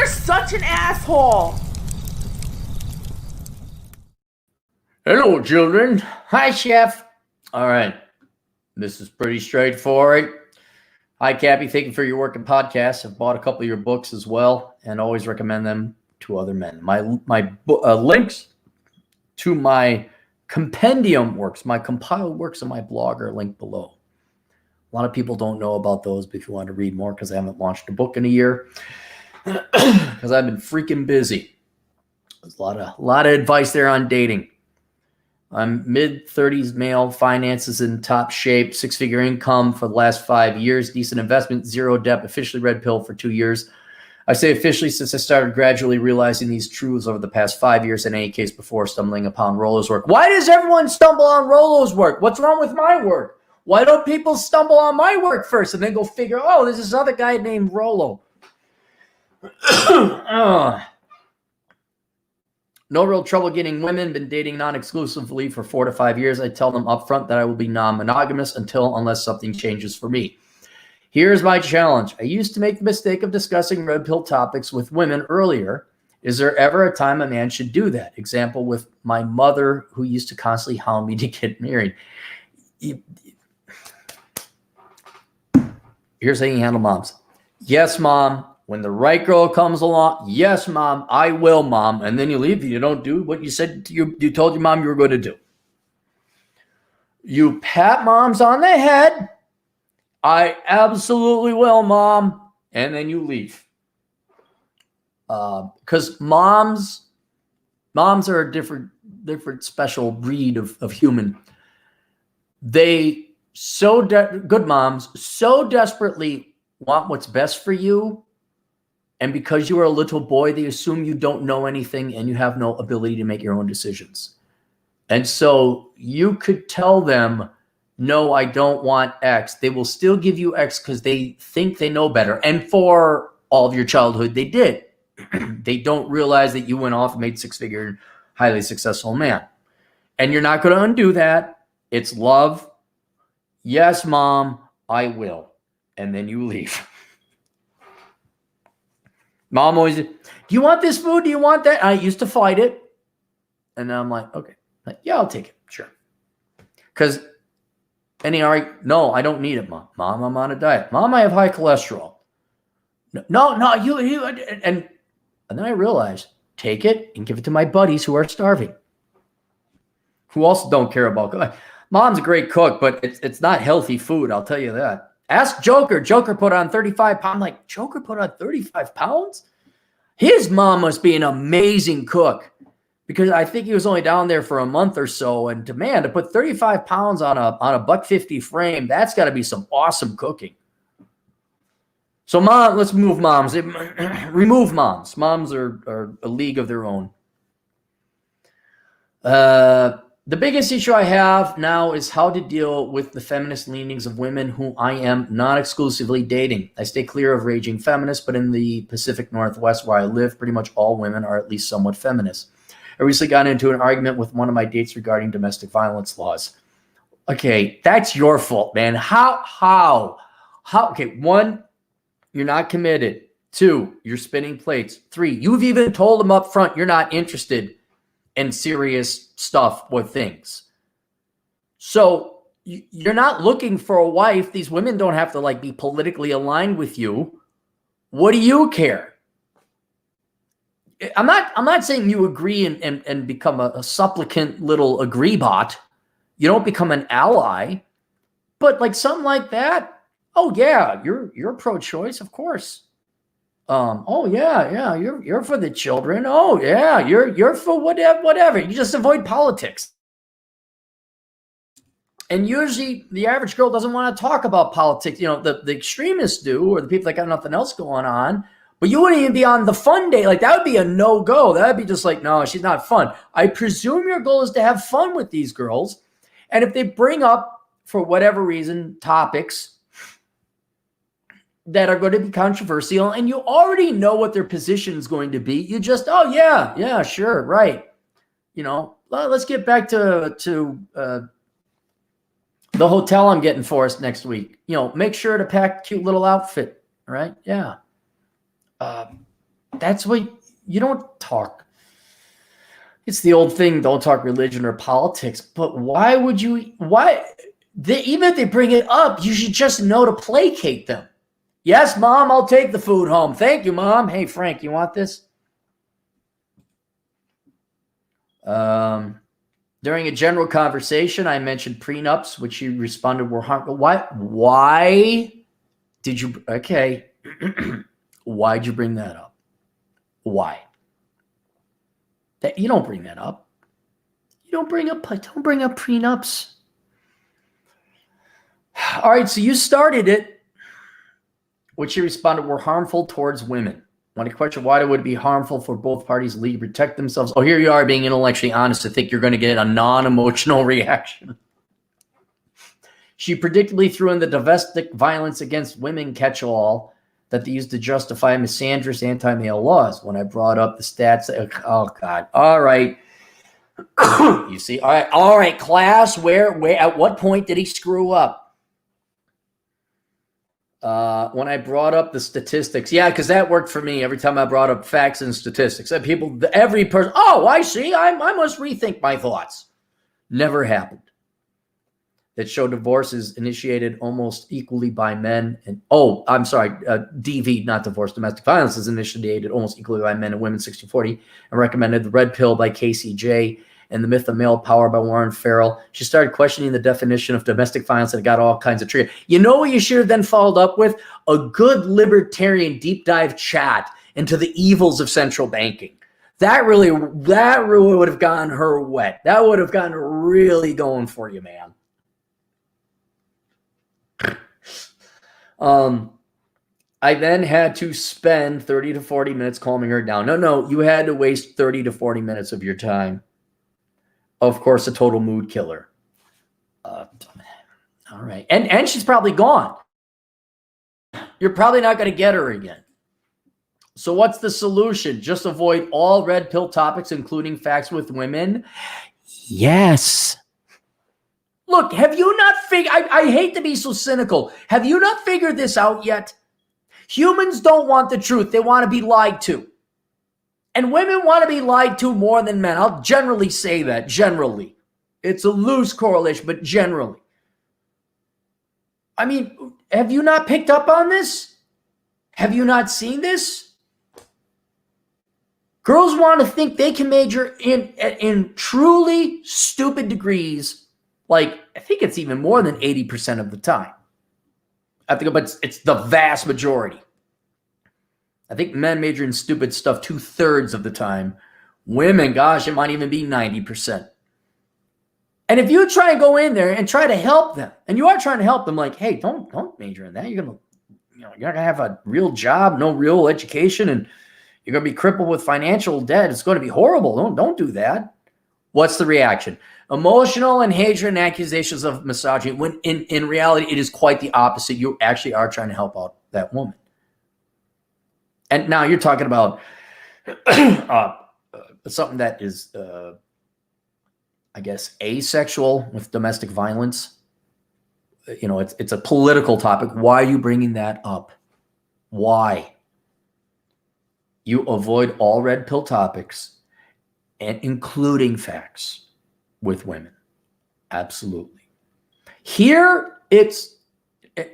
such an asshole. Hello, children. Hi, Chef. All right. This is pretty straightforward. Hi, Cappy. Thank you for your work and podcasts. I've bought a couple of your books as well and always recommend them to other men. My links to my compendium works, my compiled works on my blog are linked below. A lot of people don't know about those, but if you want to read more, because I haven't launched a book in a year, because I've been freaking busy. There's a lot of advice there on dating. I'm mid-30s male, finances in top shape, six-figure income for the last 5 years, decent investment, zero debt, officially red pill for 2 years. I say officially since I started gradually realizing these truths over the past 5 years, in any case before stumbling upon Rollo's work. Why does everyone stumble on Rollo's work? What's wrong with my work? Why don't people stumble on my work first and then go figure, oh, there's this other guy named Rollo. No real trouble getting women, been dating non-exclusively for 4 to 5 years. I tell them up front that I will be non-monogamous unless something changes for me. Here's my challenge. I used to make the mistake of discussing red pill topics with women earlier. Is there ever a time a man should do that? Example with my mother, who used to constantly hound me to get married. Here's how you handle moms. Yes, mom. When the right girl comes along, yes, mom, I will, mom. And then you leave. You don't do what you said you told your mom you were going to do. You pat moms on the head. I absolutely will, mom. And then you leave. Because moms are a different special breed of human. They good moms so desperately want what's best for you. And because you are a little boy, they assume you don't know anything and you have no ability to make your own decisions. And so you could tell them, no, I don't want X. They will still give you X because they think they know better. And for all of your childhood, they did. They don't realize that you went off and made six-figure, highly successful man. And you're not going to undo that. It's love. Yes, mom, I will. And then you leave. Mom always, do you want this food? Do you want that? I used to fight it. And then I'm like, okay. Yeah, I'll take it. Sure. Because, no, I don't need it, mom. Mom, I'm on a diet. Mom, I have high cholesterol. No, you, and then I realized, take it and give it to my buddies who are starving. Who also don't care about cooking. Mom's a great cook, but it's not healthy food, I'll tell you that. Ask Joker. Joker put on 35 pounds. I'm like, Joker put on 35 pounds? His mom must be an amazing cook because I think he was only down there for a month or so. And to put 35 pounds on a $150 frame, that's got to be some awesome cooking. So mom, let's move moms. Remove moms. Moms are a league of their own. The biggest issue I have now is how to deal with the feminist leanings of women who I am non-exclusively dating. I stay clear of raging feminists, but in the Pacific Northwest where I live, pretty much all women are at least somewhat feminist. I recently got into an argument with one of my dates regarding domestic violence laws. Okay, that's your fault, man. How? Okay, 1, you're not committed. 2, you're spinning plates. 3, you've even told them up front you're not interested in serious stuff with things. So you're not looking for a wife. These women don't have to be politically aligned with you. What do you care? I'm not saying you agree and become a supplicant little agree bot. You don't become an ally, but something like that. Oh yeah, you're pro-choice, of course. Oh yeah, you're for the children. Oh yeah, you're for whatever. You just avoid politics. And usually the average girl doesn't want to talk about politics. The extremists do, or the people that got nothing else going on. But you wouldn't even be on the fun day. That would be a no-go. That would be just no, she's not fun. I presume your goal is to have fun with these girls. And if they bring up, for whatever reason, topics that are going to be controversial, and you already know what their position is going to be, you just, oh yeah, sure, right. Let's get back to the hotel I'm getting for us next week. Make sure to pack a cute little outfit, right? Yeah. That's what you don't talk. It's the old thing, don't talk religion or politics. But why would you, even if they bring it up, you should just know to placate them. Yes, Mom, I'll take the food home. Thank you, Mom. Hey, Frank, you want this? During a general conversation, I mentioned prenups, which you responded were harmful. Why did you, okay. Why'd you bring that up? Why? You don't bring that up. You don't bring up prenups. All right, so you started it, which you responded were harmful towards women. When I question why would it be harmful for both parties legally to protect themselves? Oh, here you are being intellectually honest to think you're going to get a non-emotional reaction. She predictably threw in the domestic violence against women catch-all that they used to justify misandrous anti-male laws. When I brought up the stats, oh God, all right. You see, all right, class, where, at what point did he screw up? When I brought up the statistics, yeah, because that worked for me every time I brought up facts and statistics. And people, every person, oh, I see, I must rethink my thoughts. Never happened. That show divorce is initiated almost equally by men. And I'm sorry, DV, not divorce. Domestic violence is initiated almost equally by men and women, 60-40, and recommended The Red Pill by Casey J. and The Myth of Male Power by Warren Farrell. She started questioning the definition of domestic violence and got all kinds of trigger. You know what you should have then followed up with? A good libertarian deep dive chat into the evils of central banking. That really would have gotten her wet. That would have gotten her really going for you, man. I then had to spend 30 to 40 minutes calming her down. No, you had to waste 30 to 40 minutes of your time. Of course, a total mood killer. All right. And she's probably gone. You're probably not going to get her again. So what's the solution? Just avoid all red pill topics, including facts with women? Yes. Look, have you not figured, I hate to be so cynical. Have you not figured this out yet? Humans don't want the truth. They want to be lied to. And women want to be lied to more than men. I'll generally say that, generally. It's a loose correlation, but generally. I mean, have you not picked up on this? Have you not seen this? Girls want to think they can major in truly stupid degrees. Like, I think it's even more than 80% of the time. I think, but it's the vast majority. I think men major in stupid stuff 2/3 of the time. Women, gosh, it might even be 90%. And if you try and go in there and try to help them, and you are trying to help them, like, hey, don't major in that. You're not gonna have a real job, no real education, and you're gonna be crippled with financial debt. It's going to be horrible. Don't do that. What's the reaction? Emotional and hatred and accusations of misogyny, when in reality, it is quite the opposite. You actually are trying to help out that woman. And now you're talking about something that is, I guess, asexual with domestic violence. You know, it's a political topic. Why are you bringing that up? Why? You avoid all red pill topics, and including facts with women. Absolutely. Here it's,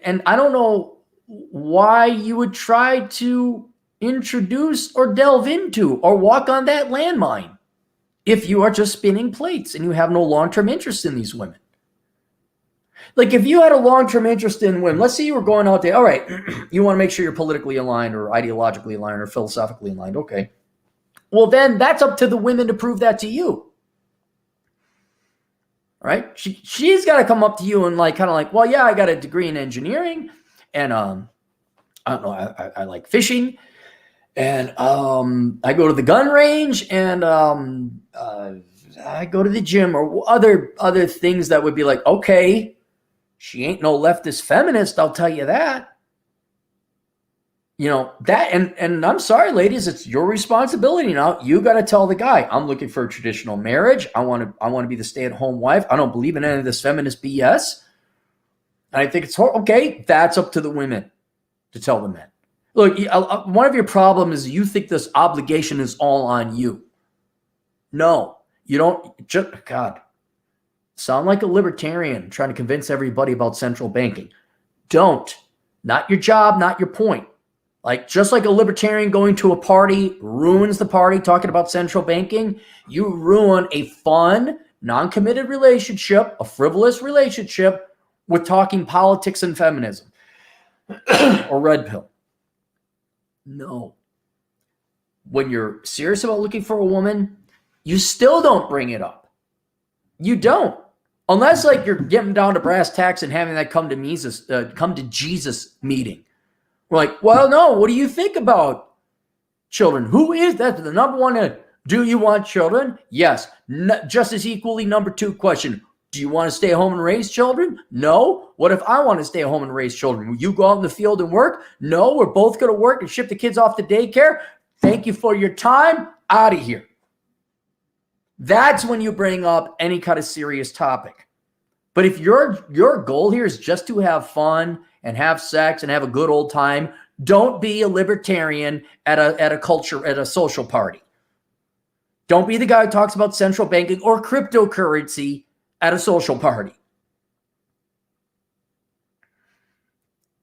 and I don't know why you would try to introduce or delve into or walk on that landmine if you are just spinning plates and you have no long-term interest in these women. Like, if you had a long-term interest in women, let's say you were going out there, all right, you want to make sure you're politically aligned or ideologically aligned or philosophically aligned. Okay. Well, then that's up to the women to prove that to you. Right? She's got to come up to you and kind of well, yeah, I got a degree in engineering, and I don't know, I like fishing, and I go to the gun range, and I go to the gym, or other things that would be like, okay, she ain't no leftist feminist, I'll tell you that. You know, that, and I'm sorry, ladies, it's your responsibility now. You got to tell the guy, I'm looking for a traditional marriage. I want to be the stay-at-home wife. I don't believe in any of this feminist BS. And I think it's okay. That's up to the women to tell the men. Look, one of your problems is you think this obligation is all on you. No, you don't. Just, God, sound like a libertarian trying to convince everybody about central banking. Don't. Not your job, not your point. Like, just like a libertarian going to a party ruins the party talking about central banking, you ruin a fun, non-committed relationship, a frivolous relationship with talking politics and feminism or red pill. No. When you're serious about looking for a woman, you still don't bring it up. You don't. Unless like you're getting down to brass tacks and having that come to Jesus meeting. We're like, well, no, what do you think about children? Who is that? The number one, do you want children? Yes. Just as equally, number two question, do you want to stay home and raise children? No. What if I want to stay home and raise children? Will you go out in the field and work? No, we're both going to work and ship the kids off to daycare. Thank you for your time. Out of here. That's when you bring up any kind of serious topic. But if your goal here is just to have fun and have sex and have a good old time, don't be a libertarian at a social party. Don't be the guy who talks about central banking or cryptocurrency at a social party.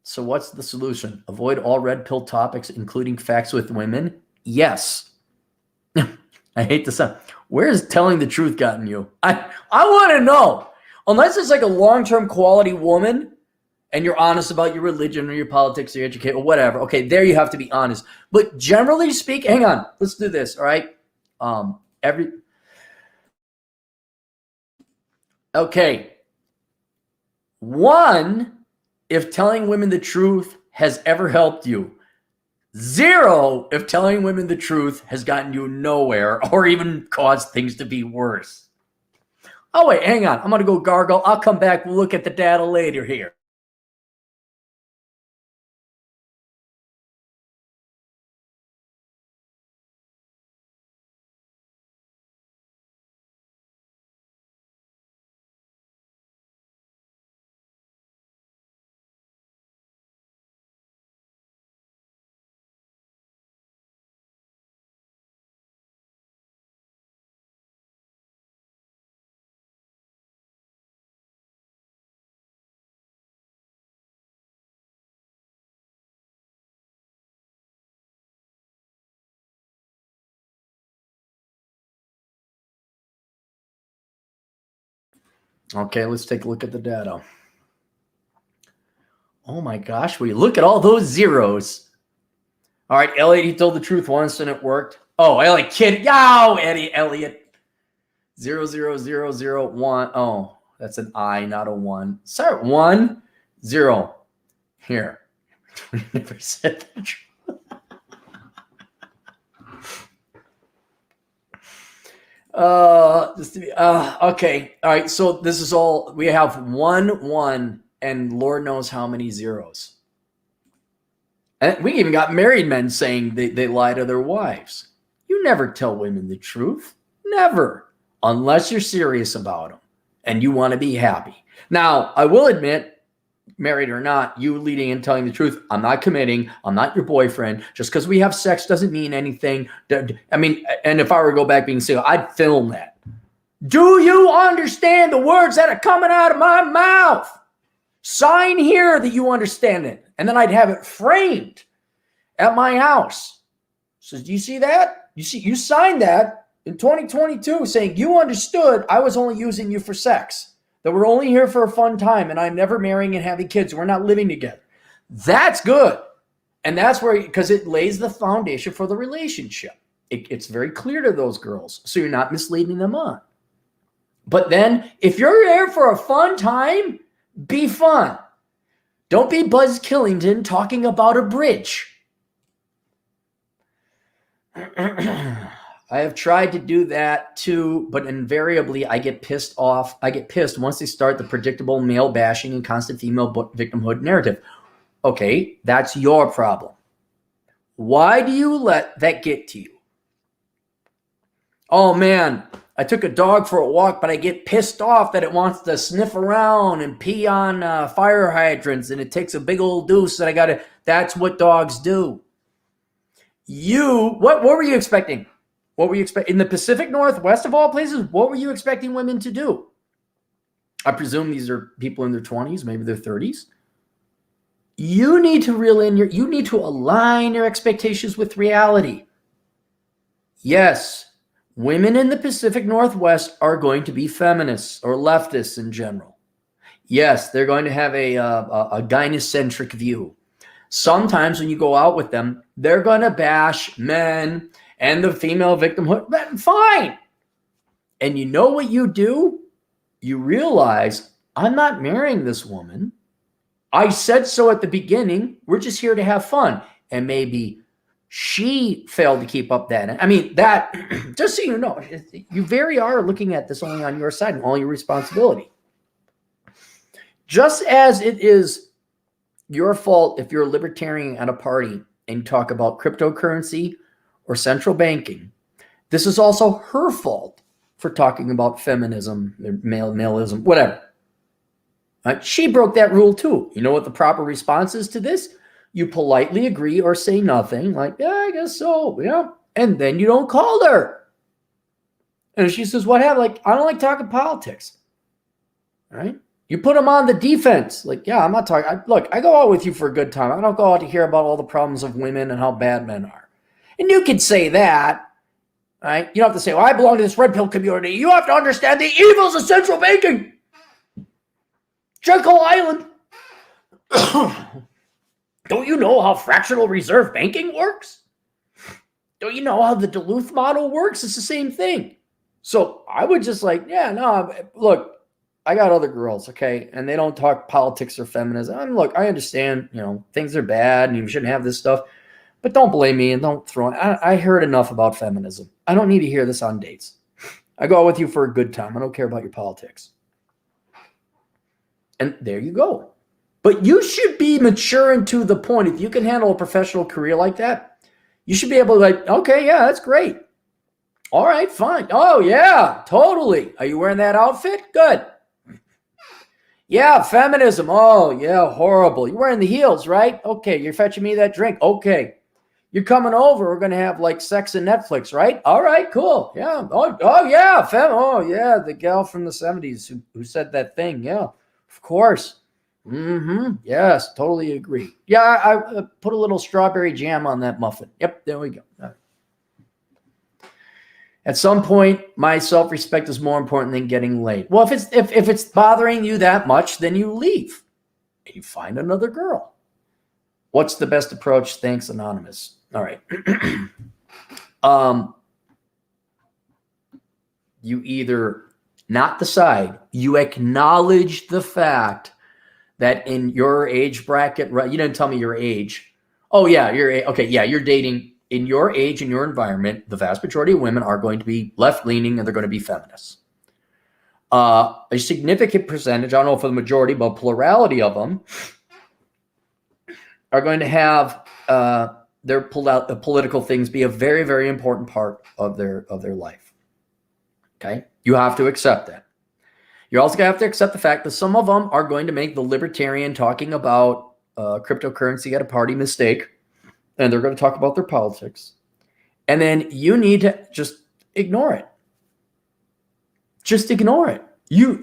So what's the solution? Avoid all red pill topics, including facts with women? Yes. I hate the sound. Where has telling the truth gotten you? I want to know. Unless it's like a long-term quality woman and you're honest about your religion or your politics or your education or whatever. Okay, there you have to be honest. But generally speaking, hang on. Let's do this, all right? Okay. One, if telling women the truth has ever helped you. 0, if telling women the truth has gotten you nowhere or even caused things to be worse. Oh, wait, hang on. I'm going to go gargle. I'll come back. We'll look at the data later here. Okay, let's take a look at the data. Oh my gosh, will you look at all those zeros? All right, Elliot, he told the truth once and it worked. Oh, Elliot, kid. Yo, Elliot. 00001. Oh, that's an I, not a 1. Sorry, 1, 0. Here. Never said the truth. Okay. All right. So this is all we have 1, 1, and Lord knows how many zeros. And we even got married men saying they lie to their wives. You never tell women the truth. Never. Unless you're serious about them and you want to be happy. Now, I will admit, married or not, you leading and telling the truth, I'm not committing. I'm not your boyfriend. Just because we have sex doesn't mean anything. I mean, and if I were to go back being single, I'd film that. Do you understand the words that are coming out of my mouth? Sign here that you understand it. And then I'd have it framed at my house. So do you see that? You signed that in 2022 saying you understood I was only using you for sex. That we're only here for a fun time and I'm never marrying and having kids. We're not living together. That's good. And that's where, because it lays the foundation for the relationship. It's very clear to those girls. So you're not misleading them on. But then if you're there for a fun time, be fun. Don't be Buzz Killington talking about a bridge. I have tried to do that too, but invariably I get pissed off. I get pissed once they start the predictable male bashing and constant female victimhood narrative. Okay, that's your problem. Why do you let that get to you? Oh man, I took a dog for a walk, but I get pissed off that it wants to sniff around and pee on fire hydrants and it takes a big old deuce that I got to. That's what dogs do. What were you expecting? What were you expecting in the Pacific Northwest of all places? What were you expecting women to do? I presume these are people in their 20s, maybe their 30s. You need to you need to align your expectations with reality. Yes, women in the Pacific Northwest are going to be feminists or leftists in general. Yes, they're going to have a gynocentric view. Sometimes when you go out with them, they're going to bash men and the female victimhood. Fine. And you know what you do? You realize, I'm not marrying this woman. I said so at the beginning. We're just here to have fun. And maybe she failed to keep up that. I mean, that, just so you know, you very are looking at this only on your side and all your responsibility. Just as it is your fault if you're a libertarian at a party and talk about cryptocurrency or central banking, this is also her fault for talking about feminism, maleism, whatever. Right? She broke that rule too. You know what the proper response is to this? You politely agree or say nothing, like, yeah, I guess so, yeah. And then you don't call her. And she says, what happened? Like, I don't like talking politics. Right? You put them on the defense. Like, yeah, I'm not talking. Look, I go out with you for a good time. I don't go out to hear about all the problems of women and how bad men are. And you could say that. Right? You don't have to say, well, I belong to this red pill community. You have to understand the evils of central banking. Jekyll Island. Don't you know how fractional reserve banking works? Don't you know how the Duluth model works? It's the same thing. So I would just like, yeah, no, look, I got other girls, okay? And they don't talk politics or feminism. I mean, look, I understand, things are bad and you shouldn't have this stuff. But don't blame me and don't throw it. I heard enough about feminism. I don't need to hear this on dates. I go out with you for a good time. I don't care about your politics. And there you go. But you should be mature and to the point. If you can handle a professional career like that, you should be able to like, okay, yeah, that's great. All right, fine. Oh, yeah, totally. Are you wearing that outfit? Good. Yeah, feminism. Oh, yeah, horrible. You're wearing the heels, right? Okay, you're fetching me that drink. Okay. You're coming over. We're going to have like sex and Netflix, right? All right, cool. Yeah. Oh yeah. Oh, yeah. The gal from the 70s who said that thing. Yeah, of course. Yes, totally agree. Yeah, I put a little strawberry jam on that muffin. Yep, there we go. Right. At some point, my self-respect is more important than getting laid. Well, if it's bothering you that much, then you leave and you find another girl. What's the best approach? Thanks, Anonymous. All right. You either not decide, you acknowledge the fact that in your age bracket, right? You didn't tell me your age. Oh yeah, okay. Yeah, you're dating in your age and your environment. The vast majority of women are going to be left-leaning and they're going to be feminists. A significant percentage, I don't know for the majority, but plurality of them are going to have their political things be a very, very important part of their life. Okay, you have to accept that. You're also going to have to accept the fact that some of them are going to make the libertarian talking about cryptocurrency at a party mistake, and they're going to talk about their politics. And then you need to just ignore it. Just ignore it.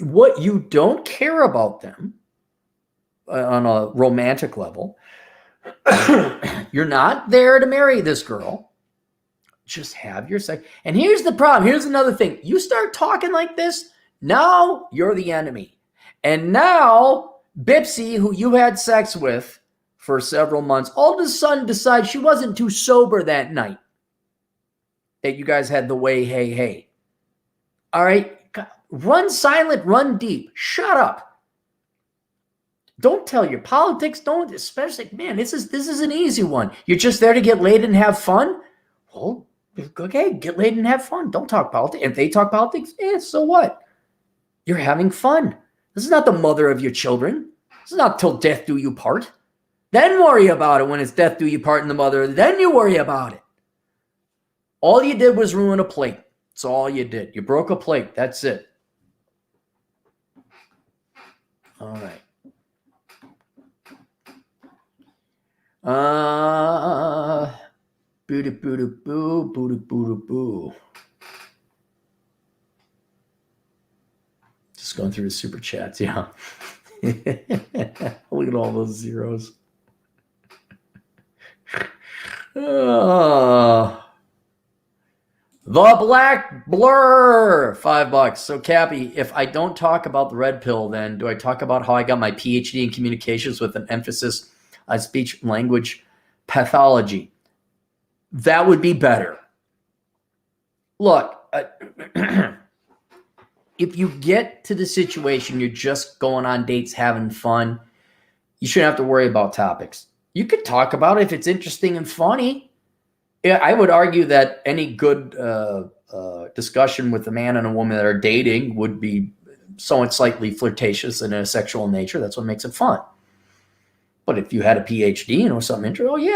What you don't care about them on a romantic level. You're not there to marry this girl. Just have your sex. And here's the problem. Here's another thing. You start talking like this, now you're the enemy. And now Bipsy, who you had sex with for several months, all of a sudden decides she wasn't too sober that night that you guys had the way, hey. All right? Run silent, run deep. Shut up. Don't tell your politics. Don't, especially, man, this is an easy one. You're just there to get laid and have fun? Well, okay, get laid and have fun. Don't talk politics. If they talk politics, so what? You're having fun. This is not the mother of your children. This is not till death do you part. Then worry about it when it's death do you part and the mother. Then you worry about it. All you did was ruin a plate. That's all you did. You broke a plate. That's it. All right. Boo. Just going through the super chats, yeah. Look at all those zeros. The Black Blur, $5. So, Cappy, if I don't talk about the red pill, then do I talk about how I got my PhD in communications with an emphasis on speech language pathology? That would be better. Look, if you get to the situation you're just going on dates, having fun, you shouldn't have to worry about topics. You could talk about it if it's interesting and funny. Yeah, I would argue that any good discussion with a man and a woman that are dating would be somewhat slightly flirtatious in a sexual nature. That's what makes it fun. But if you had a PhD, something interesting,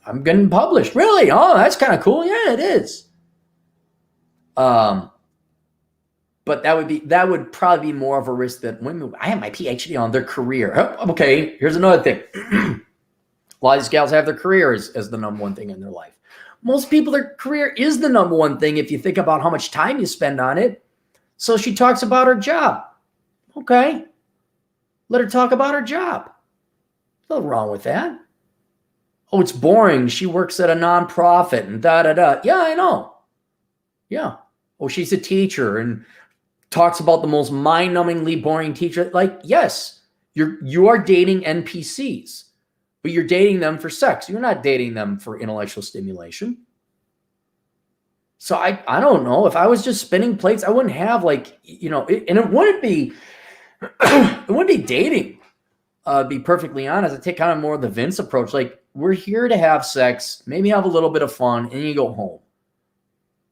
I'm getting published. Really? Oh, that's kind of cool. Yeah, it is. But that would probably be more of a risk that women. I have my PhD on their career. Okay, here's another thing. A lot of these gals have their career as the number one thing in their life. Most people, their career is the number one thing if you think about how much time you spend on it. So she talks about her job. Okay. Let her talk about her job. Nothing wrong with that. Oh, it's boring. She works at a nonprofit and da-da-da. Yeah, I know. Yeah. Oh, she's a teacher and talks about the most mind-numbingly boring teacher. Like, yes, you are dating NPCs. But you're dating them for sex. You're not dating them for intellectual stimulation. So I don't know. If I was just spinning plates, I wouldn't have and it wouldn't be dating. Be perfectly honest. I take kind of more of the Vince approach. Like, we're here to have sex, maybe have a little bit of fun, and you go home.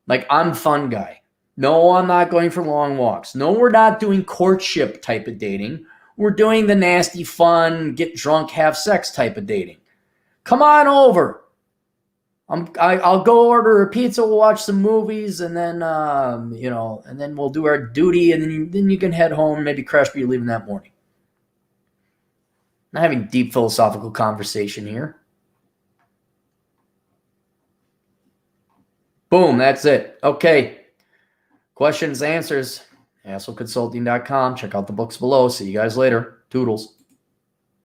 Like, I'm fun guy. No, I'm not going for long walks. No, we're not doing courtship type of dating. We're doing the nasty, fun, get drunk, have sex type of dating. Come on over. I'll go order a pizza. We'll watch some movies, and then and then we'll do our duty, and then you can head home. Maybe crash, but you're leaving that morning. Not having deep philosophical conversation here. Boom, that's it. Okay. Questions, answers. AssholeConsulting.com. Check out the books below. See you guys later. Toodles.